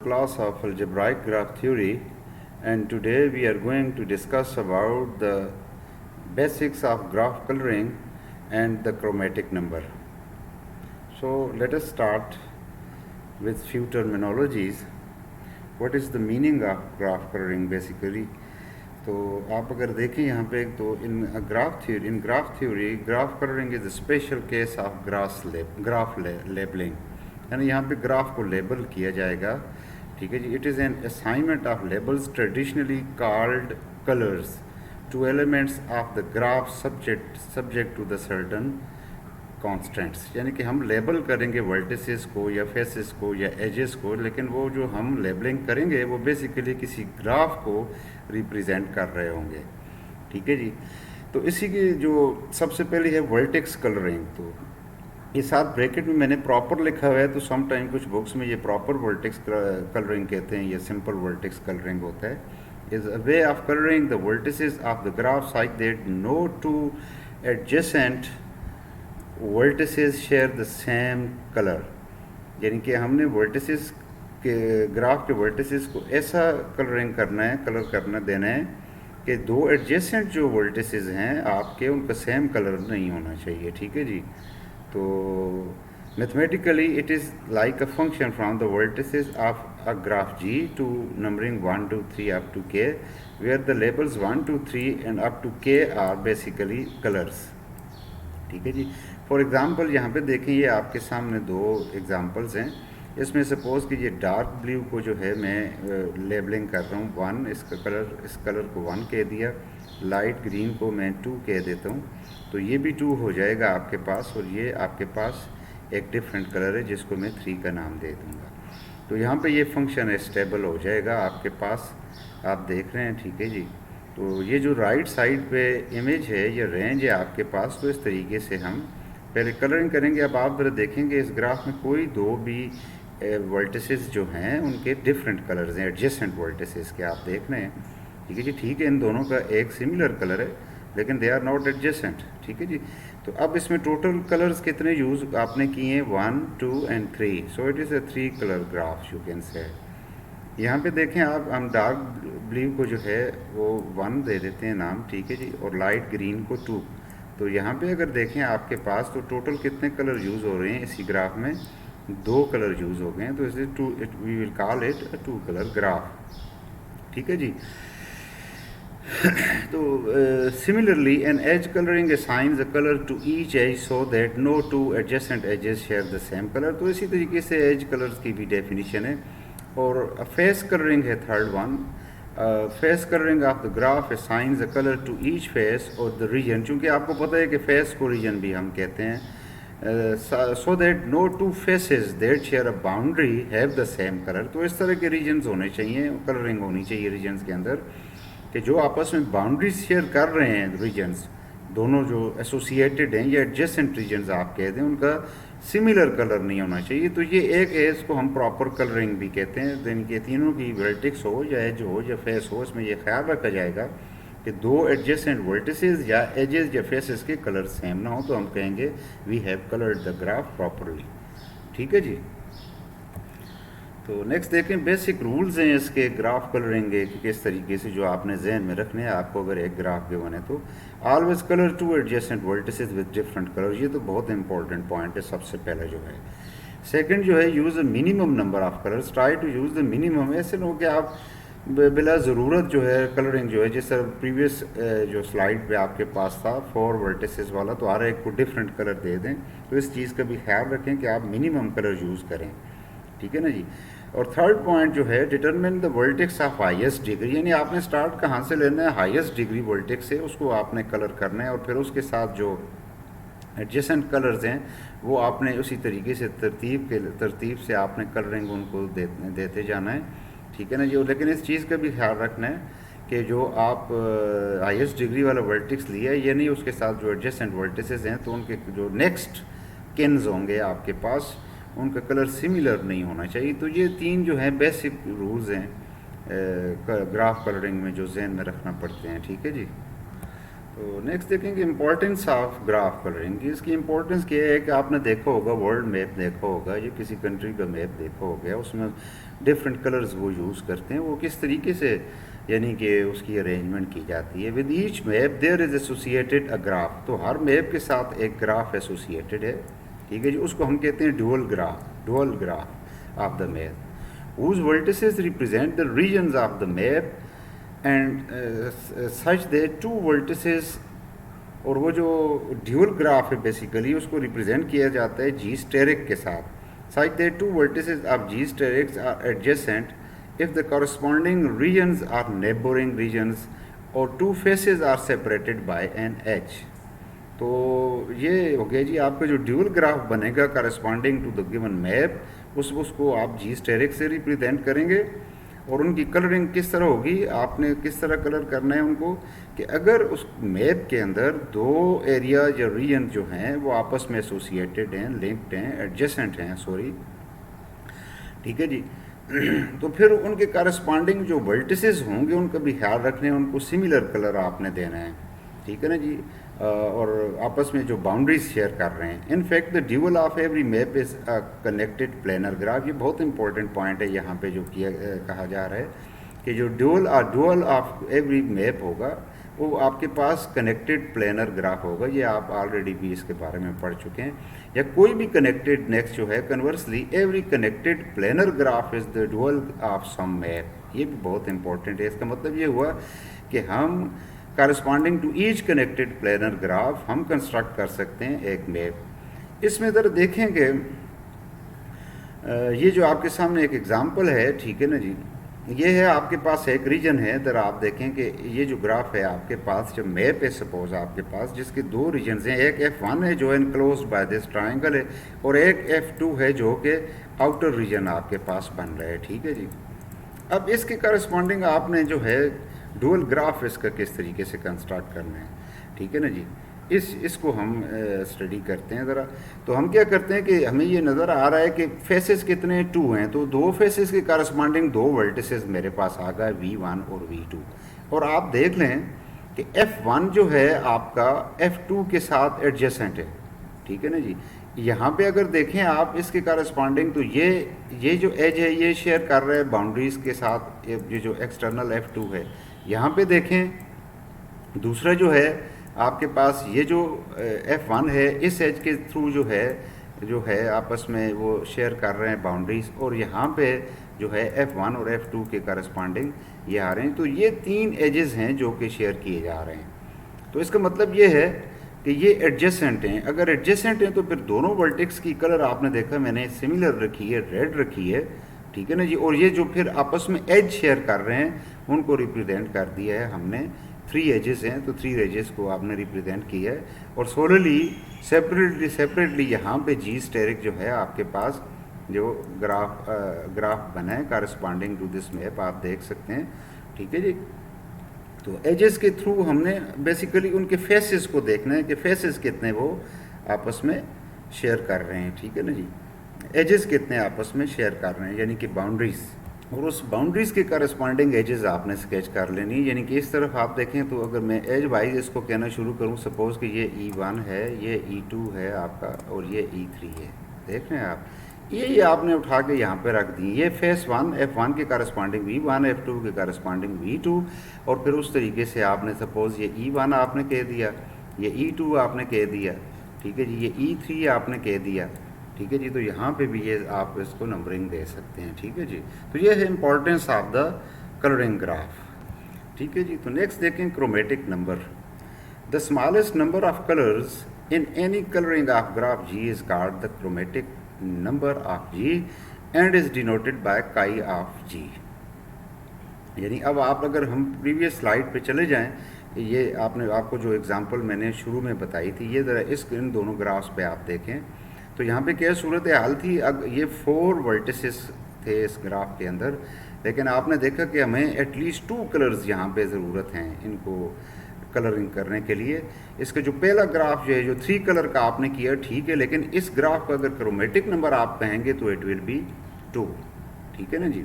class of algebraic graph theory, and today we are going to discuss about the basics of graph coloring and the chromatic number. So let us start with few terminologies. What is the meaning of graph coloring basically? تو آپ اگر دیکھیں یہاں پہ تو in graph theory graph colouring is a special case of graph labelling, یعنی یہاں پہ گراف کو لیبل کیا جائے گا. ٹھیک ہے جی. It is an assignment of labels traditionally called colours to elements of the graph subject to the certain constraints, یعنی کہ ہم لیبل کریں گے ورٹیسز کو یا فیسز کو یا ایجز کو، لیکن وہ جو ہم لیبلنگ کریں گے وہ بیسیکلی کسی گراف کو ریپریزینٹ کر رہے ہوں گے. ٹھیک ہے جی. تو اسی کی جو سب سے پہلی ہے ورٹیکس کلرنگ. تو یہ ساتھ بریکٹ میں نے پراپر لکھا ہوا ہے، تو سم ٹائم کچھ بکس میں یہ پراپر ورٹیکس کلرنگ کہتے ہیں، یہ سمپل ورٹیکس کلرنگ ہوتا ہے. Is a way of colouring the vertices of the graph such that no two adjacent vertices share the same colour, یعنی کہ ہم نے ورٹیسز کے گراف کے ورٹیسز کو ایسا کلر کرنا دینا ہے کہ دو ایڈجسنٹ جو ورٹیسز ہیں آپ کے ان کا سیم کلر نہیں ہونا چاہیے. ٹھیک ہے جی. تو mathematically it is like a function from the vertices of a graph G to numbering 1 2 3 up to K, where the labels 1 2 3 and up to K are basically colours. ٹھیک ہے جی. فار ایگزامپل یہاں پہ دیکھیں، یہ آپ کے سامنے دو ایگزامپلز ہیں. اس میں سپوز کہ یہ ڈارک بلیو کو جو ہے میں لیبلنگ کر رہا ہوں 1، اس کلر کو 1 کہہ دیا، لائٹ گرین کو میں 2 کہہ دیتا ہوں، تو یہ بھی 2 ہو جائے گا آپ کے پاس، اور یہ آپ کے پاس ایک ڈفرینٹ کلر ہے جس کو میں 3 کا نام دے دوں گا. تو یہاں پہ یہ فنکشن اسٹیبل ہو جائے گا آپ کے پاس، آپ دیکھ رہے ہیں. ٹھیک ہے جی. تو یہ جو رائٹ سائڈ پہ امیج ہے یہ رینج ہے آپ کے پاس. تو اس طریقے سے ہم پہلے کلرنگ کریں گے. اب آپ ذرا دیکھیں گے اس گراف میں کوئی دو بھی ورٹیسز جو ہیں ان کے ڈفرینٹ کلرز ہیں، ایڈجسنٹ ورٹیسز کے آپ دیکھ رہے ہیں. ٹھیک ہے جی. ٹھیک ہے، ان دونوں کا ایک سملر کلر ہے لیکن دے آر ناٹ ایڈجسنٹ. ٹھیک ہے جی. تو اب اس میں ٹوٹل کلرز کتنے یوز آپ نے کیے ہیں؟ 1 2 and 3. So it is a 3 colour graph you can say. یہاں پہ دیکھیں آپ، ہم ڈارک بلیو کو جو ہے وہ 1 دے دیتے ہیں نام. ٹھیک ہے جی. اور لائٹ گرین کو 2. تو یہاں پہ اگر دیکھیں آپ کے پاس تو ٹوٹل کتنے کلر یوز ہو رہے ہیں اسی گراف میں؟ 2 کلر یوز ہو گئے ہیں. تو اس we will call it 2 colour graph. ٹھیک ہے جی. تو similarly an edge colouring assigns a colour to each edge so that no 2 adjacent edges share the same colour. تو اسی طریقے سے ایج کلرز کی بھی ڈیفینیشن ہے. اور فیس کلرنگ ہے third one. Face colouring of the graph assigns a colour to each face اور دا ریجن. چونکہ آپ کو پتہ ہے کہ فیس کو ریجن بھی ہم کہتے ہیں. سو that no 2 faces that share a boundary have the same colour. تو اس طرح کے ریجنز ہونے چاہیے، کلرنگ ہونی چاہیے ریجنز کے اندر کہ جو آپس میں باؤنڈری شیئر کر رہے ہیں ریجنز دونوں جو ایسوسیٹڈ ہیں یا ایڈجسنٹ ریجنز آپ کہتے ہیں، ان کا سملر کلر نہیں ہونا چاہیے. تو یہ ایک ہے، اس کو ہم پراپر کلرنگ بھی کہتے ہیں. ان کے تینوں کی ورٹیکس ہو یا ایج ہو یا فیس ہو، اس میں یہ خیال رکھا جائے گا کہ 2 ایڈجسنٹ ورٹیسز یا ایجز یا فیسز کے کلر سیم نہ ہو، تو ہم کہیں گے we have coloured the graph properly. ٹھیک ہے جی. تو نیکسٹ دیکھیں بیسک رولز ہیں اس کے گراف کلرنگ کے کہ کس طریقے سے جو آپ نے ذہن میں رکھنے ہیں. آپ کو اگر ایک گراف گیون ہے تو always colour 2 adjacent vertices with different colour. یہ تو بہت امپورٹنٹ پوائنٹ ہے سب سے پہلے جو ہے. سیکنڈ جو ہے use a minimum number of colours. Try to use the minimum. ایسے نہ ہو کہ آپ بلا ضرورت جو ہے کلرنگ جو ہے، جس طرح پریویس جو سلائڈ پہ آپ کے پاس تھا 4 ورٹیسز والا، تو ہر ایک کو ڈفرینٹ کلر دے دیں. تو اس چیز کا بھی خیال رکھیں کہ آپ منیمم کلر یوز کریں. ٹھیک ہے نا جی. اور تھرڈ پوائنٹ جو ہے determine the vertex of highest degree, یعنی آپ نے سٹارٹ کہاں سے لینا ہے؟ ہائیسٹ ڈگری ورٹیکس سے، اس کو آپ نے کلر کرنا ہے. اور پھر اس کے ساتھ جو ایڈجسنٹ کلرز ہیں وہ آپ نے اسی طریقے سے ترتیب سے آپ نے کلرنگ ان کو دیتے جانا ہے. ٹھیک ہے نا جی. لیکن اس چیز کا بھی خیال رکھنا ہے کہ جو آپ ہائیسٹ ڈگری والا ورٹیکس لیا ہے، یہ نہیں اس کے ساتھ جو ایڈجسنٹ ورٹیسز ہیں تو ان کے جو نیکسٹ کنز ہوں گے آپ کے پاس ان کا کلر سملر نہیں ہونا چاہیے. تو یہ 3 جو ہیں بیسک رولز ہیں گراف کلرنگ میں جو ذہن میں رکھنا پڑتے ہیں. ٹھیک ہے جی. تو نیکسٹ دیکھیں کہ امپورٹنس آف گراف کلرنگ کی. اس کی امپورٹنس کیا ہے کہ آپ نے دیکھا ہوگا ورلڈ میپ دیکھا ہوگا یا کسی کنٹری کا میپ دیکھا ہوگا, اس میں ڈفرینٹ کلرز وہ یوز کرتے ہیں. وہ کس طریقے سے یعنی کہ اس کی ارینجمنٹ کی جاتی ہے. With each map there is associated a graph. تو ہر میپ کے ساتھ ایک گراف ایسوسیٹیڈ ہے, ٹھیک ہے جی. اس کو ہم کہتے ہیں dual graph of the map whose vertices represent the regions of the map and such that two vertices. اور وہ جو ڈیول گراف ہے بیسیکلی اس کو ریپرزینٹ کیا جاتا ہے جی اسٹیرک کے ساتھ. such that two vertices of G sterics are adjacent if the corresponding regions are neighboring regions or two faces are separated by an edge. تو یہ ہو گیا جی آپ کا جو ڈیول گراف بنے گا corresponding to the given map, اس کو آپ جی اسٹیرک سے ریپرزینٹ کریں گے. اور ان کی کلرنگ کس طرح ہوگی, آپ نے کس طرح کلر کرنا ہے ان کو کہ اگر اس میپ کے اندر دو ایریا یا ریجن جو ہیں وہ آپس میں ایسوسیٹیڈ ہیں, لنکڈ ہیں, ایڈجسنٹ ہیں, ٹھیک ہے جی. تو پھر ان کے کارسپونڈنگ جو ورٹیسز ہوں گے ان کا بھی خیال رکھنا ہے, ان کو سملر کلر آپ نے دینا ہے, ٹھیک ہے نا جی. اور آپس میں جو باؤنڈریز شیئر کر رہے ہیں. In fact the dual of every map is connected planar graph. یہ بہت امپورٹنٹ پوائنٹ ہے یہاں پہ جو کہا جا رہا ہے کہ جو ڈیول آف ایوری میپ ہوگا وہ آپ کے پاس کنیکٹڈ پلینر گراف ہوگا. یہ آپ آلریڈی بھی اس کے بارے میں پڑھ چکے ہیں. یا کوئی بھی کنیکٹڈ نیکسٹ جو ہے conversely every connected planar graph is the dual of some map. یہ بھی بہت امپورٹنٹ ہے. اس کا مطلب یہ ہوا کہ ہم corresponding to each connected planar graph ہم کنسٹرکٹ کر سکتے ہیں ایک میپ. اس میں ذرا دیکھیں کہ یہ جو آپ کے سامنے ایک ایگزامپل ہے, ٹھیک ہے نا جی. یہ ہے آپ کے پاس ایک ریجن ہے. ذرا آپ دیکھیں کہ یہ جو گراف ہے آپ کے پاس جو میپ ہے سپوز آپ کے پاس جس کے دو ریجنز ہیں, ایک F1 ہے جو انکلوزڈ بائی دس ٹرائنگل ہے اور ایک F2 ہے جو کہ آؤٹر ریجن آپ کے پاس بن رہا ہے, ٹھیک ہے جی. اب اس کے کارسپونڈنگ آپ نے جو ہے ڈوئل گراف اس کا کس طریقے سے کنسٹرکٹ کرنا ہے, ٹھیک ہے نا جی. اس کو ہم اسٹڈی کرتے ہیں ذرا. تو ہم کیا کرتے ہیں کہ ہمیں یہ نظر آ رہا ہے کہ فیسز کتنے 2 ہیں, تو دو فیسز کے کارسپونڈنگ دو ورٹیسز میرے پاس آ گئے V1 اور V2. اور آپ دیکھ لیں کہ F1 جو ہے آپ کا F2 کے ساتھ ایڈجسنٹ ہے, ٹھیک ہے نا جی. یہاں پہ اگر دیکھیں آپ اس کے کارسپونڈنگ تو یہ جو ایج ہے یہ شیئر کر رہے ہیں باؤنڈریز کے ساتھ. یہ جو ایکسٹرنل F2 ہے یہاں پہ دیکھیں دوسرا جو ہے آپ کے پاس یہ جو F1 ہے اس ایج کے تھرو جو ہے آپس میں وہ شیئر کر رہے ہیں باؤنڈریز. اور یہاں پہ جو ہے F1 اور F2 کے کارسپونڈنگ یہ آ رہے ہیں. تو یہ 3 ایجز ہیں جو کہ شیئر کیے جا رہے ہیں. تو اس کا مطلب یہ ہے کہ یہ ایڈجسنٹ ہیں. اگر ایڈجسنٹ ہیں تو پھر دونوں ورٹیکس کی کلر آپ نے دیکھا میں نے سملر رکھی ہے, ریڈ رکھی ہے, ٹھیک ہے نا جی. اور یہ جو پھر آپس میں ایج شیئر کر رہے ہیں ان کو ریپرزینٹ کر دیا ہے ہم نے. 3 ایجز ہیں تو 3 ایجز کو آپ نے ریپرزینٹ کیا ہے. اور سولرلی سیپریٹلی یہاں پہ جی اسٹیرک جو ہے آپ کے پاس جو گراف بنا ہے کارسپونڈنگ ٹو دس میپ آپ دیکھ سکتے ہیں, ٹھیک ہے جی. تو ایجز کے تھرو ہم نے بیسیکلی ان کے فیسز کو دیکھنا ہے کہ فیسز کتنے وہ آپس میں شیئر کر رہے ہیں, ٹھیک ہے نا جی. ایجز کتنے آپس میں شیئر کر رہے ہیں یعنی کہ باؤنڈریز, اور اس باؤنڈریز کے کارسپونڈنگ ایجز آپ نے اسکیچ کر لینی. یعنی کہ اس طرف آپ دیکھیں تو اگر میں ایج وائز اس کو کہنا شروع کروں, سپوز کہ یہ E1 ہے, یہ E2 ہے آپ کا, اور یہ E3 ہے. دیکھ رہے ہیں آپ یہ آپ نے اٹھا کے یہاں پہ رکھ دی. یہ فیس 1 F1 کے کارسپونڈنگ V1, F2 کے کارسپونڈنگ V2. اور پھر اس طریقے سے آپ نے سپوز یہ E1 آپ نے کہہ دیا, یہ E2 آپ نے کہہ دیا, ٹھیک ہے جی. یہ E3 آپ نے کہہ دیا, ٹھیک ہے جی. تو یہاں پہ بھی یہ آپ اس کو نمبرنگ دے سکتے ہیں, ٹھیک ہے جی. تو یہ ہے importance of the colouring graph, ٹھیک ہے جی. تو نیکسٹ دیکھیں chromatic number. The smallest number of colours in any colouring of graph G is called the chromatic number of G and is denoted by کائی آف G. یعنی اب آپ اگر ہم پریویس سلائیڈ پہ چلے جائیں, یہ آپ کو جو ایگزامپل میں نے شروع میں بتائی تھی یہ ذرا ان دونوں گرافس پہ آپ دیکھیں تو یہاں پہ کیا صورت حال تھی. یہ 4 ورٹیسز تھے اس گراف کے اندر, لیکن آپ نے دیکھا کہ ہمیں ایٹ لیسٹ 2 کلرز یہاں پہ ضرورت ہیں ان کو کلرنگ کرنے کے لیے. اس کا جو پہلا گراف جو ہے جو 3 کلر کا آپ نے کیا ٹھیک ہے, لیکن اس گراف کا اگر کرومیٹک نمبر آپ کہیں گے تو اٹ ول بی 2, ٹھیک ہے نا جی.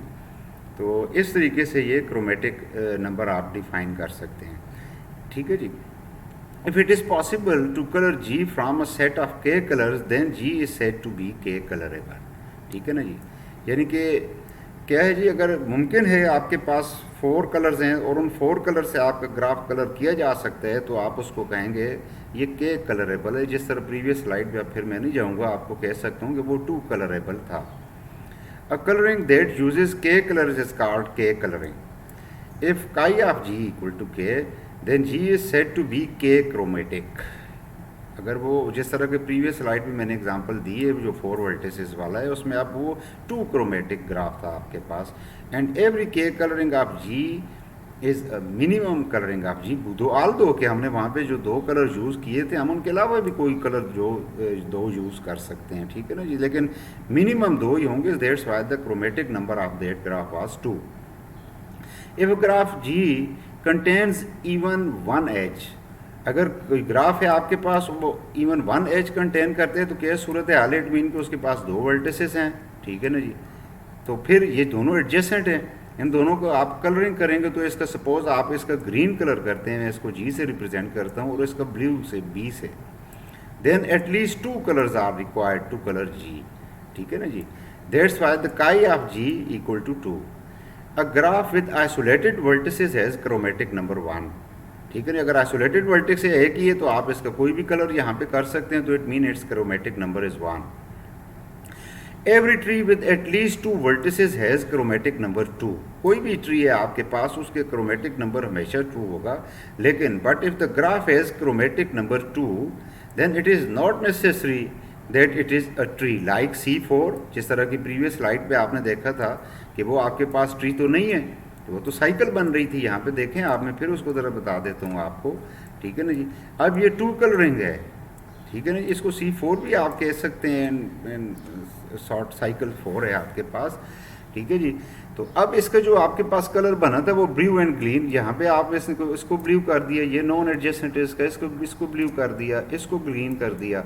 تو اس طریقے سے یہ کرومیٹک نمبر آپ ڈیفائن کر سکتے ہیں, ٹھیک ہے جی. If it is possible to color G from a set of K colors, then G is said to be K colorable. ٹھیک ہے نا جی. یعنی کہ کیا ہے جی, اگر ممکن ہے آپ کے پاس 4 کلرز ہیں اور ان 4 کلر سے آپ کا گراف کلر کیا جا سکتا ہے, تو آپ اس کو کہیں گے یہ K کلریبل ہے. جس طرح پریویس سلائڈ پہ پھر میں نہیں جاؤں گا, آپ کو کہہ سکتا ہوں کہ وہ 2 کلریبل تھا. A coloring that uses K colors is called K coloring. If chi of G equal to K, then G is said to be K chromatic. اگر وہ جس طرح کے پریویس سلائڈ میں نے اگزامپل دی ہے جو 4 ورٹیسز والا ہے, اس میں اب وہ 2 کرومیٹک گراف تھا آپ کے پاس. And every K colouring of G is minimum colouring of G. دو کہ ہم نے وہاں پہ جو 2 کلر یوز کیے تھے, ہم ان کے علاوہ بھی کوئی کلر جو 2 یوز کر سکتے ہیں. ٹھیک ہے نا جی, لیکن منیمم 2 ہی ہوں گے. That's why the chromatic number of that graph was 2. If a graph G contains even 1 edge, اگر کوئی گراف ہے آپ کے پاس وہ ایون 1 ایج کنٹین کرتے ہیں, تو کیا صورت حال ہے, اٹ مین کہ اس کے پاس 2 ورٹیسز ہیں. ٹھیک ہے نا جی, تو پھر یہ دونوں ایڈجسٹنٹ ہیں, ان دونوں کو آپ کلرنگ کریں گے. تو اس کا سپوز آپ اس کا گرین کلر کرتے ہیں, میں اس کو G سے ریپرزینٹ کرتا ہوں, اور اس کا بلیو سے B سے, then at least 2 colours are required to colour G. ٹھیک ہے نا جی, that's why the chi of G equal to 2. A graph with isolated vertices has chromatic number 1. ٹھیک ہے نا, اگر آئسولیٹڈ ورٹیکس سے ایک ہی ہے تو آپ اس کا کوئی بھی کلر یہاں پہ کر سکتے ہیں, تو it mean its chromatic number is 1. Every tree with at least 2 vertices has chromatic number 2. کوئی بھی ٹری ہے آپ کے پاس, اس کے کرومیٹک نمبر ہمیشہ 2 ہوگا. لیکن but if the graph has chromatic number 2, then it is not necessary that it is a tree like C4. جس طرح کی پریویس سلائڈ پہ آپ نے دیکھا تھا کہ وہ آپ کے پاس ٹری تو نہیں ہے, وہ تو سائیکل بن رہی تھی. یہاں پہ دیکھیں آپ, میں پھر اس کو ذرا بتا دیتا ہوں آپ کو. ٹھیک ہے نا جی, اب یہ 2 کلرنگ ہے. ٹھیک ہے نا جی, اس کو C4 بھی آپ کہہ سکتے ہیں, شارٹ سائیکل 4 ہے آپ کے پاس. ٹھیک ہے جی, تو اب اس کا جو آپ کے پاس کلر بنا تھا وہ بلیو اینڈ گرین. یہاں پہ آپ اس کو بلیو کر دیا, یہ نان ایڈجسٹنٹ اس کا, اس کو بلیو کر دیا, اس کو گرین کر دیا.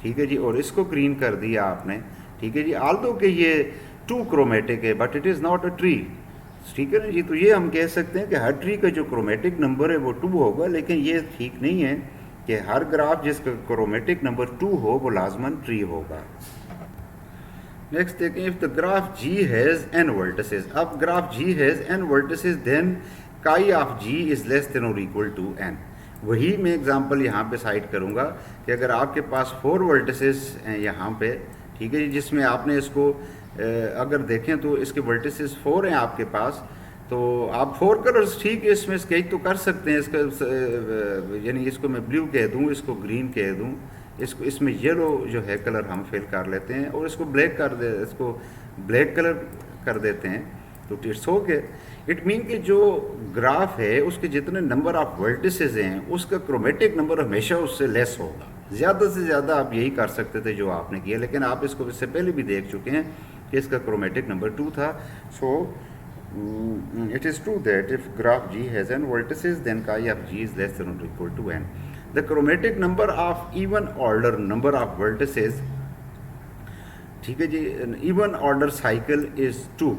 ٹھیک ہے جی, اور اس کو گرین کر دیا آپ نے. ٹھیک ہے جی, آلدو کہ یہ 2 کرومیٹک ہے, but it is not a tree. ٹھیک ہے نا جی, تو یہ ہم کہہ سکتے ہیں کہ ہر ٹری کا جو کرومیٹک نمبر ہے وہ 2 ہوگا. لیکن یہ ٹھیک نہیں ہے کہ ہر گراف جس کا کرومیٹک نمبر 2 ہو وہ لازماً ٹری ہوگا. نیکسٹ دیکھیں, if the graph G has n vertices. اب graph G has n vertices, then chi of G is less than or equal to n. وہی میں اگزامپل یہاں پہ سائٹ کروں گا کہ اگر آپ کے پاس 4 vertices ہیں یہاں پہ, ٹھیک ہے جی, جس میں آپ نے اس کو اگر دیکھیں تو اس کے ورٹیسز 4 ہیں آپ کے پاس, تو آپ 4 کلرز ٹھیک ہے اس میں اسکیچ تو کر سکتے ہیں. اس کا یعنی اس کو میں بلیو کہہ دوں, اس کو گرین کہہ دوں, اس میں یلو جو ہے کلر ہم فل کر لیتے ہیں, اور اس کو بلیک کلر کر دیتے ہیں. تو اٹس اوکے. اٹ مین کہ جو گراف ہے اس کے جتنے نمبر آف ورٹیسز ہیں اس کا کرومیٹک نمبر ہمیشہ اس سے لیس ہوگا. زیادہ سے زیادہ آپ یہی کر سکتے تھے جو آپ نے کیا, لیکن آپ اس کو اس سے پہلے بھی دیکھ چکے ہیں کہ اس کا کرومیٹک نمبر 2 تھا. So it is true that if graph G has n vertices, then chi of G is less than or equal to n. The chromatic number of even order number of vertices, ٹھیک ہے جی, even order cycle is 2.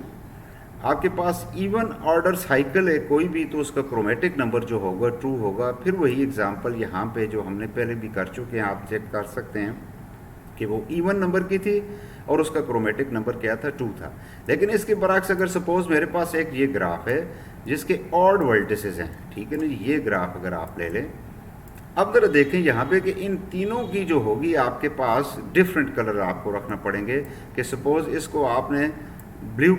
آپ کے پاس even order cycle ہے کوئی بھی, تو اس کا chromatic number جو ہوگا 2 ہوگا. پھر وہی اگزامپل یہاں پہ جو ہم نے پہلے بھی کر چکے ہیں, آپ چیک کر سکتے ہیں کہ وہ ایون نمبر کی تھی اور اس کا کرومیٹک نمبر کیا تھا, 2 تھا. لیکن اس کے برعکس اگر سپوز میرے پاس ایک یہ گراف ہے جس کے آڈ ورٹیسز ہیں, ٹھیک ہے نا, یہ گراف اگر آپ لے لیں, اب ذرا دیکھیں یہاں پہ کہ ان تینوں کی جو ہوگی آپ کے پاس ڈفرینٹ کلر آپ کو رکھنا پڑیں گے. کہ سپوز اس کو آپ نے بلیو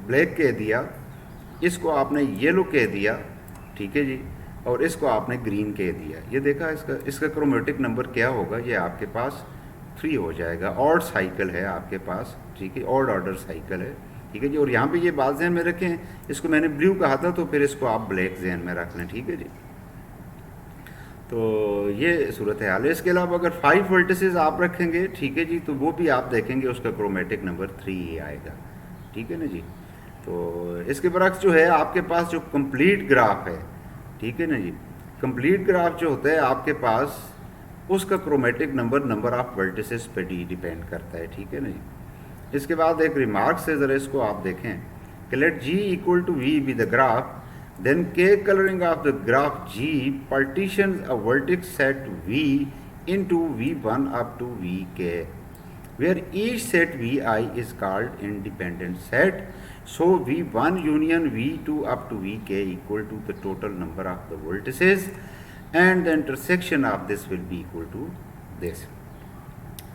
بلیک کہہ دیا, اس کو آپ نے یلو کہہ دیا, ٹھیک ہے جی, اور اس کو آپ نے گرین کہہ دیا. یہ دیکھا اس کا کرومیٹک نمبر کیا ہوگا, یہ آپ کے پاس 3 ہو جائے گا. آڈ سائیکل ہے آپ کے پاس, ٹھیک ہے, آڈ آرڈر سائیکل ہے, ٹھیک ہے جی. اور یہاں پہ یہ بات ذہن میں رکھیں, اس کو میں نے بلیو کہا تھا تو پھر اس کو آپ بلیک ذہن میں رکھ لیں, ٹھیک ہے جی. تو یہ صورت حال ہے. اس کے علاوہ اگر 5 ورٹیسز آپ رکھیں گے, ٹھیک ہے جی, تو وہ بھی آپ دیکھیں گے اس کا کرومیٹک نمبر 3 ہی آئے گا, ٹھیک ہے نا جی. تو اس کے برعکس جو ہے آپ کے پاس جو کمپلیٹ گراف ہے, ٹھیک ہے نا جی, کمپلیٹ گراف جو ہوتا ہے آپ کے پاس اس کا کرومیٹک نمبر آف ورٹیسز پہ ڈیپینڈ کرتا ہے, ٹھیک ہے نا جی. اس کے بعد ایک ریمارکس ہے, ذرا اس کو آپ دیکھیں کہ late G equal to V be the graph Then K coloring of the graph G partitions a vertex set V into V1 up to Vk, where each set Vi is called independent set. So V1 union V2 up to Vk equal to the total number of the vertices, and the intersection of this will be equal to this.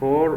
4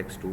x2,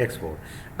x4।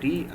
T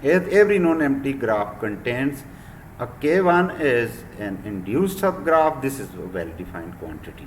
Every non-empty graph contains a K1 is an induced subgraph. This is a well-defined quantity.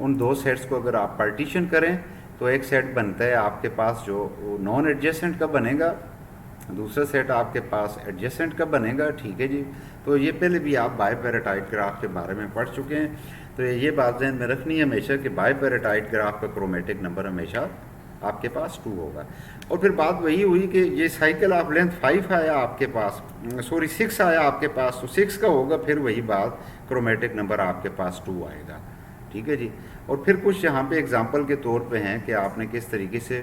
ان دو sets کو اگر آپ partition کریں تو ایک set بنتا ہے آپ کے پاس جو نان ایڈجسٹنٹ کا بنے گا، دوسرا سیٹ آپ کے پاس ایڈجسٹنٹ کا بنے گا. ٹھیک ہے جی. تو یہ پہلے بھی آپ بائی پیراٹائٹ گراف کے بارے میں پڑھ چکے ہیں. تو یہ بات ذہن میں رکھنی ہے ہمیشہ کہ بائی پیراٹائٹ گراف کا کرومیٹک نمبر ہمیشہ آپ کے پاس 2 ہوگا. اور پھر بات وہی ہوئی کہ یہ سائیکل آف لینتھ 5 آیا آپ کے پاس، 6 آیا آپ کے پاس، تو 6 کا ہوگا پھر وہی بات کرومیٹک نمبر آپ کے پاس 2 آئے گا. ٹھیک ہے جی. اور پھر کچھ یہاں پہ اگزامپل کے طور پہ ہیں کہ آپ نے کس طریقے سے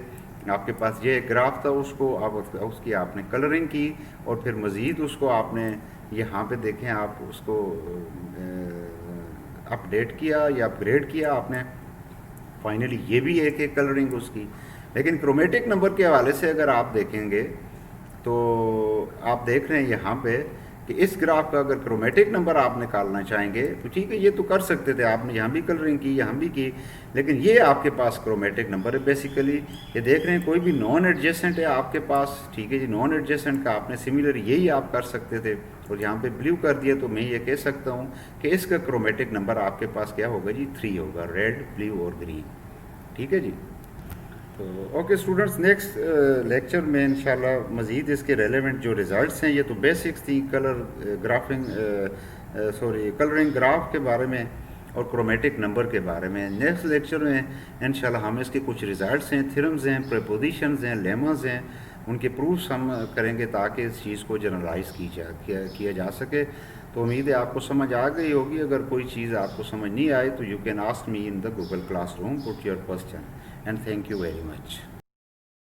آپ کے پاس یہ گراف تھا، اس کو اس کی آپ نے کلرنگ کی، اور پھر مزید اس کو آپ نے یہاں پہ دیکھیں آپ اس کو اپ ڈیٹ کیا یا اپ گریڈ کیا آپ نے. فائنلی یہ بھی ہے کہ کلرنگ اس کی. لیکن کرومیٹک نمبر کے حوالے سے اگر آپ دیکھیں گے تو آپ دیکھ رہے ہیں یہاں پہ کہ اس گراف کا اگر کرومیٹک نمبر آپ نکالنا چاہیں گے تو ٹھیک ہے، یہ تو کر سکتے تھے آپ نے، یہاں بھی کلرنگ کی یہاں بھی کی، لیکن یہ آپ کے پاس کرومیٹک نمبر ہے بیسیکلی. یہ دیکھ رہے ہیں کوئی بھی نان ایڈجسٹنٹ ہے آپ کے پاس. ٹھیک ہے جی. نان ایڈجسٹنٹ کا آپ نے سملر یہی آپ کر سکتے تھے، اور یہاں پہ بلیو کر دیا تو میں یہ کہہ سکتا ہوں کہ اس کا کرومیٹک نمبر آپ کے پاس کیا ہوگا جی؟ 3 ہوگا، ریڈ بلیو اور گرین. ٹھیک ہے جی. تو اوکے اسٹوڈنٹس، نیکسٹ لیکچر میں انشاءاللہ مزید اس کے ریلیونٹ جو ریزلٹس ہیں، یہ تو بیسکس تھیں کلرنگ گراف کے بارے میں اور کرومیٹک نمبر کے بارے میں. نیکسٹ لیکچر میں انشاءاللہ ہم اس کے کچھ ریزلٹس ہیں، تھیرمز ہیں، پریپوزیشنز ہیں، لیماز ہیں، ان کے پروفس ہم کریں گے تاکہ اس چیز کو جنرلائز کیا جا سکے. تو امید ہے آپ کو سمجھ آ گئی ہوگی. اگر کوئی چیز آپ کو سمجھ نہیں آئی تو you can ask me in the Google class room, put your question. And thank you very much.